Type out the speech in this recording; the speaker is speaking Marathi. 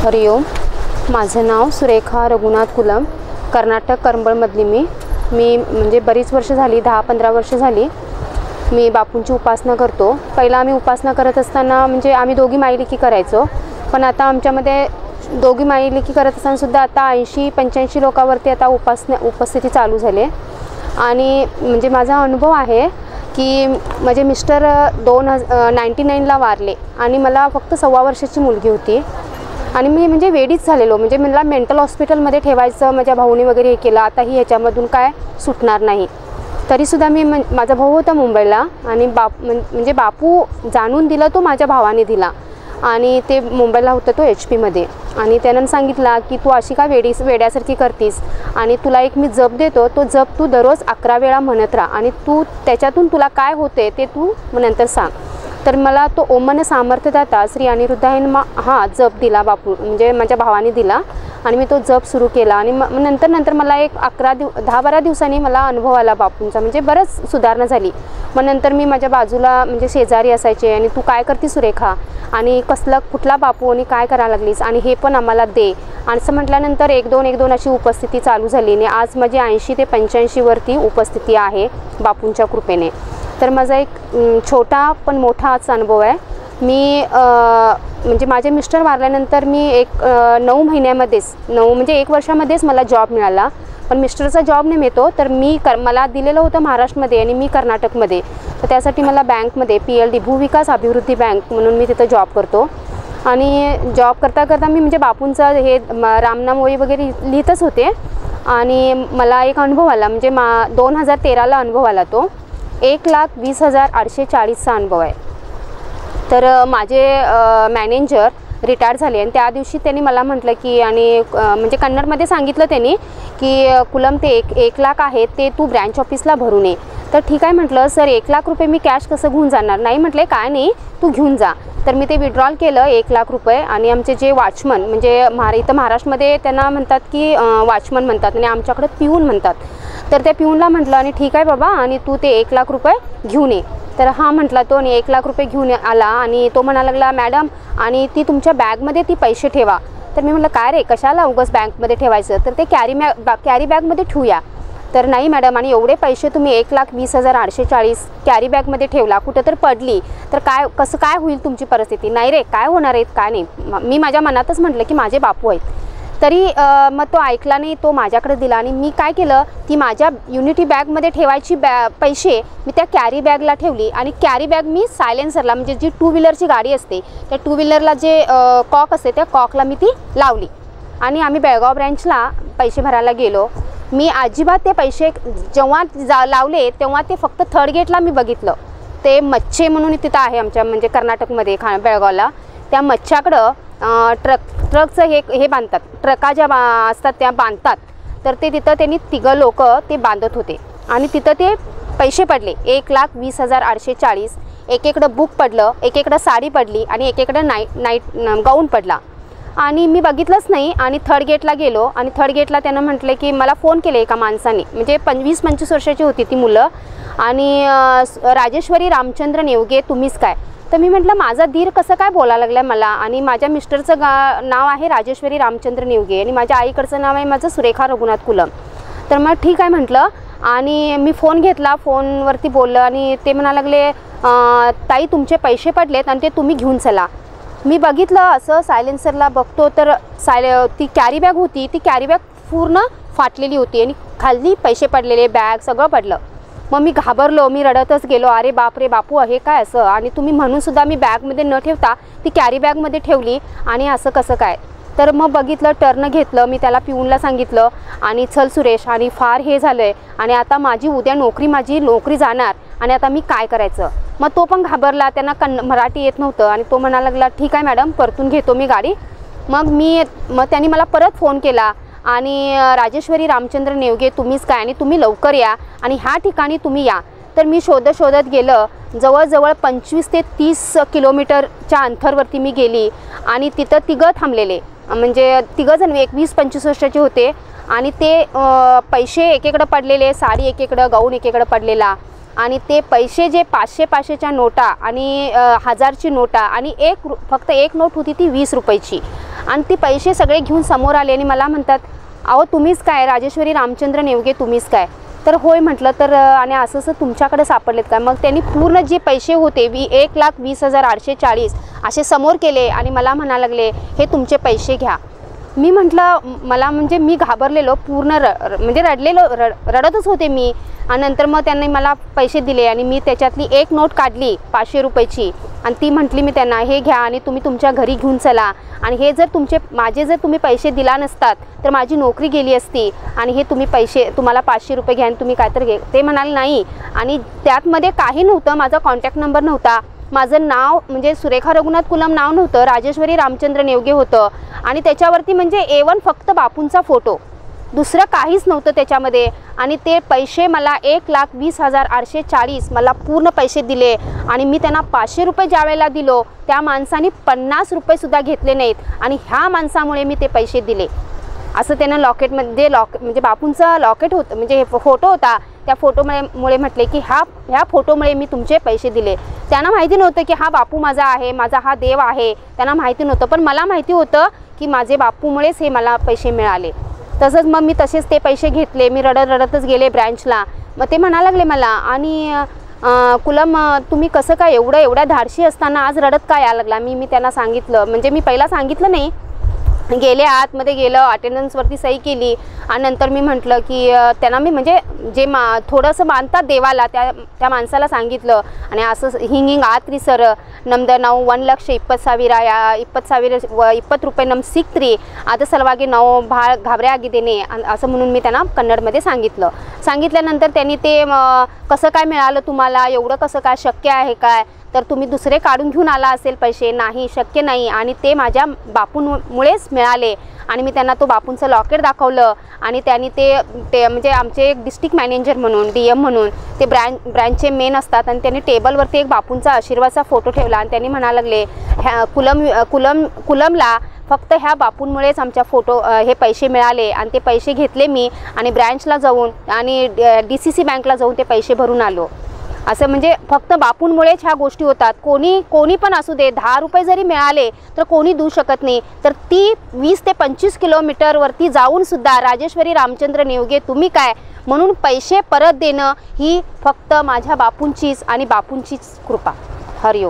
हरिओम, माझं नाव सुरेखा रघुनाथ कुलम, कर्नाटक करंबळमधली मी म्हणजे बरीच वर्ष झाली, 10-15 वर्ष झाली मी बापूंची उपासना करतो। पहिला आम्ही उपासना करत असताना म्हणजे आम्ही दोघी माईलेकी करायचो, पण आता आमच्यामध्ये दोघी माईलेकी करत असताना सुद्धा आता 80-85 लोकांवरती आता उपस्थिती चालू झाली। आणि म्हणजे माझा अनुभव आहे की माझे मिस्टर 99ला वारले आणि मला फक्त 1.25 वर्षाची मुलगी होती आणि मी म्हणजे वेडीच झालेलो, म्हणजे मला मेंटल हॉस्पिटलमध्ये ठेवायचं, माझ्या भाऊनी वगैरे हे केलं, आता ही ह्याच्यामधून काय सुटणार नाही। तरीसुद्धा मी माझा भाऊ होता मुंबईला आणि म्हणजे बापू जाणून दिला तो माझ्या भावाने दिला आणि ते मुंबईला होतं तो HP-मध्ये आणि त्यानं सांगितला की तू अशी का वेड्यासारखी करतीस आणि तुला एक मी जप देतो, तो जप तू दररोज 11 वेळा म्हणत राहा आणि तू त्याच्यातून तुला काय होते ते तू नंतर सांग। तर मला तो ओम मन सामर्थ्यदाता श्री अनिरुद्धायन हा जप दिला बापू म्हणजे माझ्या भावाने दिला आणि मी तो जप सुरू केला आणि नंतर मला एक 10-12 दिवसांनी मला अनुभव आला बापूंचा, म्हणजे बरंच सुधारणा झाली। मग नंतर मी माझ्या बाजूला म्हणजे शेजारी असायचे आणि तू काय करते सुरेखा आणि कुठला बापू आणि काय करायला लागलीस आणि हे पण आम्हाला दे असं म्हटल्यानंतर 1-2 अशी उपस्थिती चालू झाली आणि आज माझी 80 ते 85 वरती उपस्थिती आहे बापूंच्या कृपेने। तर माझा एक छोटा पण मोठाच अनुभव आहे। मी म्हणजे माझे मिस्टर वारल्यानंतर मी 9 महिन्यामध्येच म्हणजे 1 वर्षामध्येच मला जॉब मिळाला, पण मिस्टरचा जॉब नाही मिळतो तर मला दिलेलं होतं महाराष्ट्रामध्ये आणि मी कर्नाटकमध्ये, तर त्यासाठी मला बँकमध्ये PLD भूविकास अभिवृद्धी बँक म्हणून मी तिथं जॉब करतो आणि जॉब करता मी म्हणजे बापूंचा हे रामनामोळी वगैरे लिहितच होते आणि मला एक अनुभव आला, म्हणजे 2013ला अनुभव आला, तो 1,20,840चा अनुभव आहे। तर माझे मॅनेजर रिटायर झाले आणि त्या दिवशी त्यांनी मला म्हटलं की आणि म्हणजे कन्नडमध्ये सांगितलं त्यांनी की कुलम ते 1 लाख आहे ते तू ब्रँच ऑफिसला भरून ये। तर ठीक आहे म्हटलं, सर 1 लाख रुपये मी कॅश कसं घेऊन जाणार, नाही म्हटले काय नाही तू घेऊन जा। तर मी ते विड्रॉल केलं 1 लाख रुपये आणि आमचे जे वॉचमन म्हणजे इथं महाराष्ट्रामध्ये त्यांना म्हणतात की वॉचमन म्हणतात आणि आमच्याकडे पिऊन म्हणतात, तर त्या पिऊनला म्हटलं आणि ठीक आहे बाबा आणि तू ते 1 लाख रुपये घेऊन ये। तर हा म्हटला तो आणि 1 लाख रुपये घेऊन आला आणि तो म्हणायला लागला मॅडम आणि ती तुमच्या बॅगमध्ये ती पैसे ठेवा। तर मी म्हटलं काय रे कशाला उगाच बँकमध्ये ठेवायचं, तर ते कॅरी बॅगमध्ये ठेवूया। तर नाही मॅडम आणि एवढे पैसे तुम्ही 1,20,840 कॅरी बॅगमध्ये ठेवला, कुठं तर पडली तर कसं काय होईल तुमची परिस्थिती, नाही रे काय होणार आहेत काय नाही। मी माझ्या मनातच म्हटलं की माझे बापू आहेत, तरी मग तो ऐकला नाही, तो माझ्याकडे दिला आणि मी काय केलं ती माझ्या युनिटी बॅगमध्ये ठेवायची पैसे मी त्या कॅरी बॅगला ठेवली आणि कॅरी बॅग मी सायलेन्सरला म्हणजे जी 2 व्हीलरची गाडी असते त्या 2 व्हीलरला जे कॉक असते त्या कॉकला मी ती लावली आणि आम्ही बेळगाव ब्रँचला पैसे भरायला गेलो। मी अजिबात ते पैसे जेव्हा लावले तेव्हा ते फक्त 3rd गेटला मी बघितलं, ते मच्छे म्हणून तिथं आहे आमच्या म्हणजे कर्नाटकमध्ये बेळगावला, त्या मच्छ्याकडं ट्रकचं हे बांधतात, ट्रका ज्या असतात त्या बांधतात, तर ते तिथं त्यांनी 3 लोक ते बांधत होते आणि तिथं ते पैसे पडले 1,20,840, एकेकडं बुक पडलं, एकेकडं साडी पडली आणि एकेकडं नाईट गाऊन पडला आणि मी बघितलंच नाही आणि 3rd गेटला गेलो आणि 3rd गेटला त्यानं म्हटलं की मला फोन केले एका माणसाने, म्हणजे 20-25 वर्षाची होती ती मुलं आणि राजेश्वरी रामचंद्र नेवगे तुम्हीच काय, तर मी म्हटलं माझा दीर कसं काय बोलायला लागला मला आणि माझ्या मिस्टरचं नाव आहे राजेश्वरी रामचंद्र नेवगे आणि माझ्या आईकडचं नाव आहे माझं सुरेखा रघुनाथ कुलम। तर मग ठीक आहे म्हटलं आणि मी फोन घेतला, फोनवरती बोललं आणि ते म्हणायला लागले ताई तुमचे पैसे पडलेत आणि ते तुम्ही घेऊन चला। मी बघितलं असं सायलेन्सरला बघतो तर ती कॅरी बॅग होती, ती कॅरी बॅग पूर्ण फाटलेली होती आणि खाली पैसे पडलेले, बॅग सगळं पडलं। मग मी घाबरलो, मी रडतच गेलो, अरे बापरे बापू हे काय असं, आणि तुम्ही म्हणूनसुद्धा मी बॅगमध्ये न ठेवता ती कॅरी बॅगमध्ये ठेवली आणि असं कसं काय। तर मग बघितलं, टर्न घेतलं, मी त्याला पिऊनला सांगितलं आणि चल सुरेश आणि फार हे झालं आहे आणि आता माझी उद्या माझी नोकरी जाणार आणि आता मी काय करायचं। मग तो पण घाबरला, त्यांना मराठी येत नव्हतं आणि तो म्हणायला लागला ठीक आहे मॅडम परतून घेतो मी गाडी। मग त्यांनी मला परत फोन केला आणि राजेश्वरी रामचंद्र नेवगे तुम्हीच काय आणि तुम्ही लवकर या आणि ह्या ठिकाणी तुम्ही या। तर मी शोधत गेलं, जवळजवळ 25 ते 30 किलोमीटरच्या अंतरावरती मी गेली आणि तिथं 3 थांबलेले, म्हणजे 3 जण 20-25 वर्षाचे होते आणि ते पैसे एकेकडे पडलेले, साडी एकेकडे, गाऊन एकेकडे पडलेला आणि ते पैसे जे 500-500च्या नोटा आणि 1000ची नोटा आणि फक्त एक नोट होती ती 20 रुपयाची आणि ती पैसे सगळे घेऊन समोर आले आणि मला म्हणतात, अहो तुम्हीच काय राजेश्वरी रामचंद्र नेवगे, तुम्हीच काय? तर होय म्हटलं. तर आणि असं असं तुमच्याकडे सापडलेत काय? मग त्यांनी पूर्ण जे पैसे होते 1,20,840 असे समोर केले आणि मला म्हणा लागले, हे तुमचे पैसे घ्या. मी म्हटलं, मला म्हणजे मी घाबरलेलो पूर्ण, म्हणजे रडतच होते मी. आणि नंतर मग त्यांनी मला पैसे दिले आणि मी त्याच्यातली एक नोट काढली 500 रुपयाची आणि ती म्हटली मी त्यांना, हे घ्या आणि तुम्ही तुमच्या घरी घेऊन चला. आणि हे जर माझे जर तुम्ही पैसे दिला नसतात तर माझी नोकरी गेली असती आणि हे तुम्ही पैसे, तुम्हाला 500 रुपये घ्या आणि तुम्ही काय तर घे. ते म्हणाले नाही. आणि त्यातमध्ये काही नव्हतं, माझा कॉन्टॅक्ट नंबर नव्हता, माझं नाव म्हणजे सुरेखा रघुनाथ कुलम नाव नव्हतं, राजेश्वरी रामचंद्र नेवगे होतं. आणि त्याच्यावरती म्हणजे A1 फक्त बापूंचा फोटो, दुसरं काहीच नव्हतं त्याच्यामध्ये. आणि ते पैसे मला 1,20,840 मला पूर्ण पैसे दिले. आणि मी त्यांना 500 रुपये ज्या वेळेला दिलो, त्या माणसाने 50 रुपयेसुद्धा घेतले नाहीत. आणि ह्या माणसामुळे मी ते पैसे दिले. असं त्यानं लॉकेटमध्ये म्हणजे बापूंचं लॉकेट होतं, म्हणजे फोटो होता, त्या फोटोमुळे म्हटले की ह्या फोटोमुळे मी तुमचे पैसे दिले. त्यांना माहिती नव्हतं की हा बापू माझा आहे, माझा हा देव आहे, त्यांना माहिती नव्हतं. पण मला माहिती होतं की माझे बापूमुळेच हे मला पैसे मिळाले. तसंच मग मी तसेच ते पैसे घेतले. मी रडतच गेले ब्रँचला. मग ते म्हणायला लागले मला, आणि कुलम तुम्ही कसं काय एवढ्या धाडशी असताना आज रडत का यायला लागला? मी त्यांना सांगितलं, म्हणजे मी पहिला सांगितलं नाही, गेले आतमध्ये गेलं, अटेंडन्सवरती सही केली. आणि नंतर मी म्हटलं की त्यांना मी म्हणजे जे थोडंसं मानतात देवाला त्या माणसाला सांगितलं. आणि असं हिंगिंग आत्री सर ನಮ್ದು ನಾವು 1,20,20,000 20 ರೂಪಾಯಿ ನಮ್ಮ ಸಿಕ್ತ್ರಿ, ಅದು ಸಲುವಾಗಿ ನಾವು ಭಾಳ घाबरे ಆಗಿದ್ದೇನೆ असं म्हणून मी त्यांना कन्नडमध्ये सांगितल्यानंतर त्यांनी ते कसं काय मिळालं तुम्हाला, एवढं कसं काय शक्य आहे काय, तर तुम्ही दुसरे काढून घेऊन आला असेल पैसे, नाही शक्य नाही, आणि ते माझ्या बापूंमुळेच मिळाले. आणि मी त्यांना तो बापूंचं लॉकेट दाखवलं. आणि त्यांनी ते म्हणजे आमचे एक डिस्ट्रिक्ट मॅनेजर म्हणून DM म्हणून ते ब्रँचचे मेन असतात, आणि त्यांनी टेबलवरती एक बापूंचा आशीर्वादचा फोटो ठेवला. आणि त्यांनी म्हणायला लागले, कुलमला फक्त ह्या बापूंमुळेच आमच्या हे पैसे मिळाले. आणि ते पैसे घेतले मी आणि ब्रँचला जाऊन आणि DCC बँकला जाऊन ते पैसे भरून आलो. असं म्हणजे फक्त बापूंमुळेच ह्या गोष्टी होतात. कोणी पण असू दे, 10 रुपये जरी मिळाले तर कोणी देऊ शकत नाही. तर ती 20 ते 25 किलोमीटरवरती जाऊन सुद्धा राजेश्वरी रामचंद्र नेवगे तुम्ही काय म्हणून पैसे परत देणं ही फक्त माझ्या बापूंचीच आणि बापूंचीच कृपा. हरिओम.